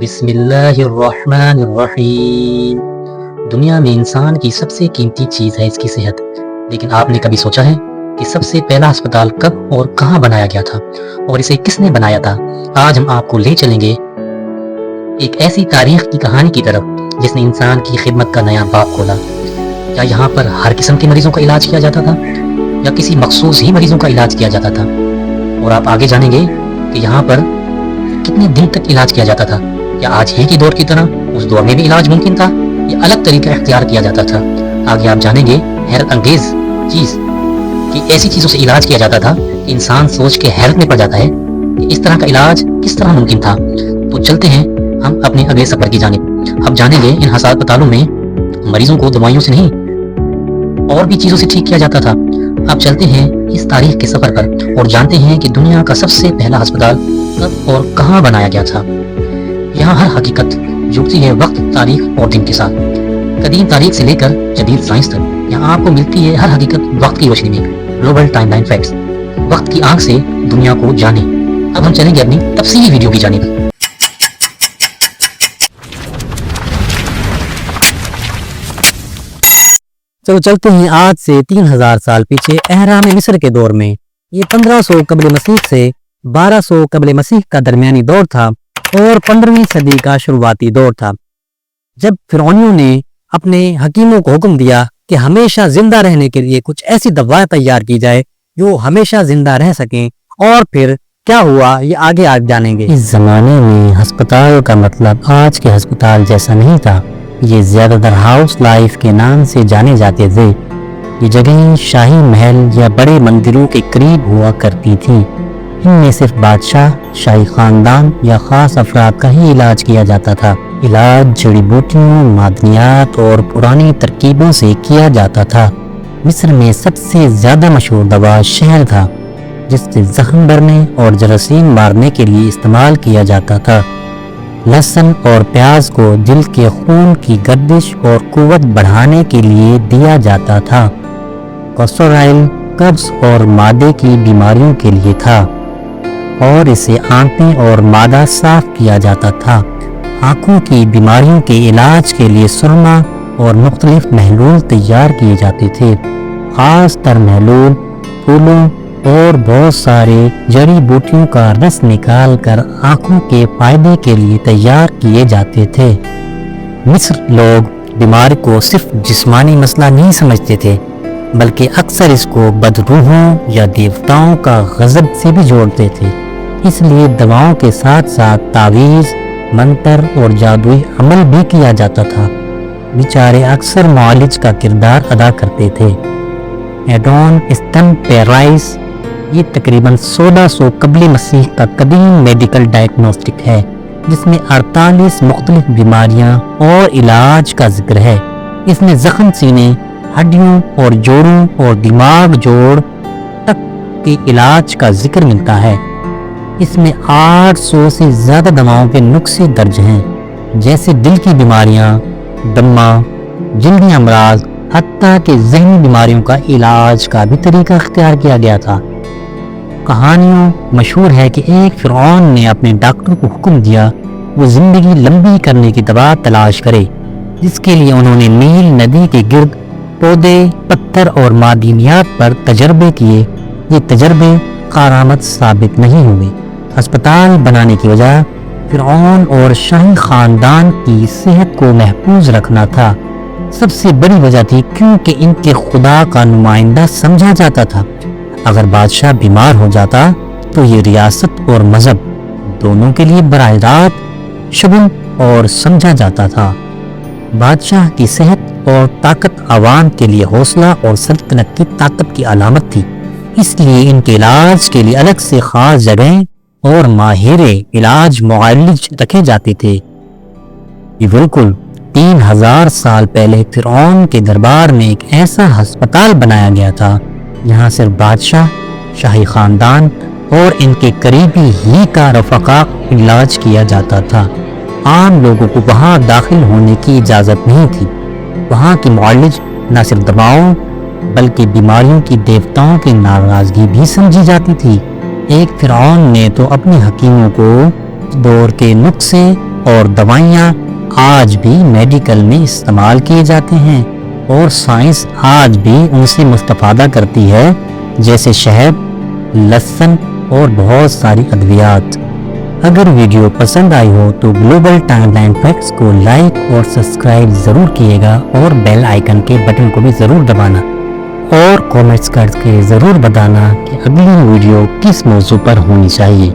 بسم اللہ الرحمن الرحیم۔ دنیا میں انسان کی سب سے قیمتی چیز ہے اس کی صحت، لیکن آپ نے کبھی سوچا ہے کہ سب سے پہلا ہسپتال کب اور کہاں بنایا گیا تھا اور اسے کس نے بنایا تھا؟ آج ہم آپ کو لے چلیں گے ایک ایسی تاریخ کی کہانی کی طرف جس نے انسان کی خدمت کا نیا باب کھولا۔ کیا یہاں پر ہر قسم کے مریضوں کا علاج کیا جاتا تھا یا کسی مخصوص ہی مریضوں کا علاج کیا جاتا تھا؟ اور آپ آگے جانیں گے کہ یہاں پر کتنے دن تک علاج کیا جاتا تھا۔ کیا آج ہی کی دور کی طرح اس دور میں بھی علاج ممکن تھا یا الگ طریقہ اختیار کیا جاتا تھا؟ آگے آپ جانیں گے حیرت انگیز چیز کہ ایسی چیزوں سے علاج کیا جاتا تھا کہ انسان سوچ کے حیرت میں پڑ جاتا ہے کہ اس طرح کا علاج کس طرح ممکن تھا۔ تو چلتے ہیں ہم اپنے اگلے سفر کی جانب۔ اب جانیں گے ان ہسپتالوں میں مریضوں کو دوائیوں سے نہیں اور بھی چیزوں سے ٹھیک کیا جاتا تھا۔ اب چلتے ہیں اس تاریخ کے سفر پر اور جانتے ہیں کہ دنیا کا سب سے پہلا ہسپتال کب اور کہاں بنایا گیا تھا۔ یہاں ہر حقیقت جڑتی ہے وقت، تاریخ اور دن کے ساتھ، قدیم تاریخ سے لے کر جدید سائنس تک۔ یہاں آپ کو ملتی ہے ہر حقیقت وقت کی روشنی میں۔ گلوبل ٹائم لائن فیکٹس، وقت کی آنکھ سے دنیا کو جانیں۔ اب ہم چلیں گے اپنی تفصیلی ویڈیو کی جانب۔ چلو چلتے ہیں آج سے 3000 سال پیچھے اہرام مصر کے دور میں۔ یہ 1500 قبل مسیح سے 1200 قبل مسیح کا درمیانی دور تھا اور 15ویں صدی کا شروعاتی دور تھا، جب فرعونیوں نے اپنے حکیموں کو حکم دیا کہ ہمیشہ زندہ رہنے کے لیے کچھ ایسی دوائیں تیار کی جائے جو ہمیشہ زندہ رہ سکیں۔ اور پھر کیا ہوا یہ آگے آپ جانیں گے۔ اس زمانے میں ہسپتال کا مطلب آج کے ہسپتال جیسا نہیں تھا۔ یہ زیادہ تر ہاؤس لائف کے نام سے جانے جاتے تھے۔ یہ جگہیں شاہی محل یا بڑے مندروں کے قریب ہوا کرتی تھیں۔ ان میں صرف بادشاہ، شاہی خاندان یا خاص افراد کا ہی علاج کیا جاتا تھا۔ علاج جڑی بوٹیوں، معدنیات اور پرانی ترکیبوں سے کیا جاتا تھا۔ مصر میں سب سے زیادہ مشہور دوا شہد تھا، جس سے زخم بھرنے اور جراثیم مارنے کے لیے استعمال کیا جاتا تھا۔ لہسن اور پیاز کو دل کے خون کی گردش اور قوت بڑھانے کے لیے دیا جاتا تھا۔ کیسٹر آئل قبض اور معدے کی بیماریوں کے لیے تھا اور اسے آنتیں اور معدہ صاف کیا جاتا تھا۔ آنکھوں کی بیماریوں کے علاج کے لیے سرما اور مختلف محلول تیار کیے جاتے تھے۔ خاص تر محلول پھولوں اور بہت سارے جڑی بوٹیوں کا رس نکال کر آنکھوں کے فائدے کے لیے تیار کیے جاتے تھے۔ مصر لوگ بیماری کو صرف جسمانی مسئلہ نہیں سمجھتے تھے، بلکہ اکثر اس کو بدروحوں یا دیوتاؤں کا غضب سے بھی جوڑتے تھے۔ اس لیے دواؤں کے ساتھ ساتھ تعویذ، منتر اور جادوئی عمل بھی کیا جاتا تھا۔ بیچارے اکثر معالج کا کردار ادا کرتے تھے۔ ایڈون اسٹم پیرائس، یہ تقریباً 1600 قبل مسیح کا قدیم میڈیکل ڈائگنوسٹک ہے، جس میں 48 مختلف بیماریاں اور علاج کا ذکر ہے۔ اس میں زخم سینے، ہڈیوں اور جوڑوں اور دماغ جوڑ تک کے علاج کا ذکر ملتا ہے۔ اس میں 800 سے زیادہ دواؤں کے نسخے درج ہیں، جیسے دل کی بیماریاں، دمہ، جلدی امراض، حتیٰ کہ ذہنی بیماریوں کا علاج کا بھی طریقہ اختیار کیا گیا تھا۔ کہانیوں مشہور ہے کہ ایک فرعون نے اپنے ڈاکٹر کو حکم دیا وہ زندگی لمبی کرنے کی دوا تلاش کرے، جس کے لیے انہوں نے نیل ندی کے گرد پودے، پتھر اور معدنیات پر تجربے کیے۔ یہ تجربے کارآمد ثابت نہیں ہوئے۔ ہسپتال بنانے کی وجہ فرعون اور شاہی خاندان کی صحت کو محفوظ رکھنا تھا۔ سب سے بڑی وجہ تھی کیونکہ ان کے خدا کا نمائندہ سمجھا جاتا تھا۔ اگر بادشاہ بیمار ہو جاتا تو یہ ریاست اور مذہب دونوں کے لیے براہ راست شگن اور سمجھا جاتا تھا۔ بادشاہ کی صحت اور طاقت عوام کے لیے حوصلہ اور سلطنت کی طاقت کی علامت تھی، اس لیے ان کے علاج کے لیے الگ سے خاص جگہیں اور ماہر علاج معالج رکھے جاتے تھے۔ یہ بالکل 3000 سال پہلے فرعون کے دربار میں ایک ایسا ہسپتال بنایا گیا تھا جہاں صرف بادشاہ، شاہی خاندان اور ان کے قریبی ہی کا رفقا علاج کیا جاتا تھا۔ عام لوگوں کو وہاں داخل ہونے کی اجازت نہیں تھی۔ وہاں کی معالج نہ صرف دواؤں بلکہ بیماریوں کی دیوتاؤں کی ناراضگی بھی سمجھی جاتی تھی۔ ایک فرعون نے تو اپنے حکیموں کو دور کے نسخے اور دوائیاں آج بھی میڈیکل میں استعمال کیے جاتے ہیں اور سائنس آج بھی ان سے مستفادہ کرتی ہے، جیسے شہد، لہسن اور بہت ساری ادویات۔ اگر ویڈیو پسند آئی ہو تو گلوبل ٹائم لائن فیکٹس کو لائک اور سبسکرائب ضرور کیے گا اور بیل آئیکن کے بٹن کو بھی ضرور دبانا اور کامنٹس کر کے ضرور بتانا کہ اگلی ویڈیو کس موضوع پر ہونی چاہیے۔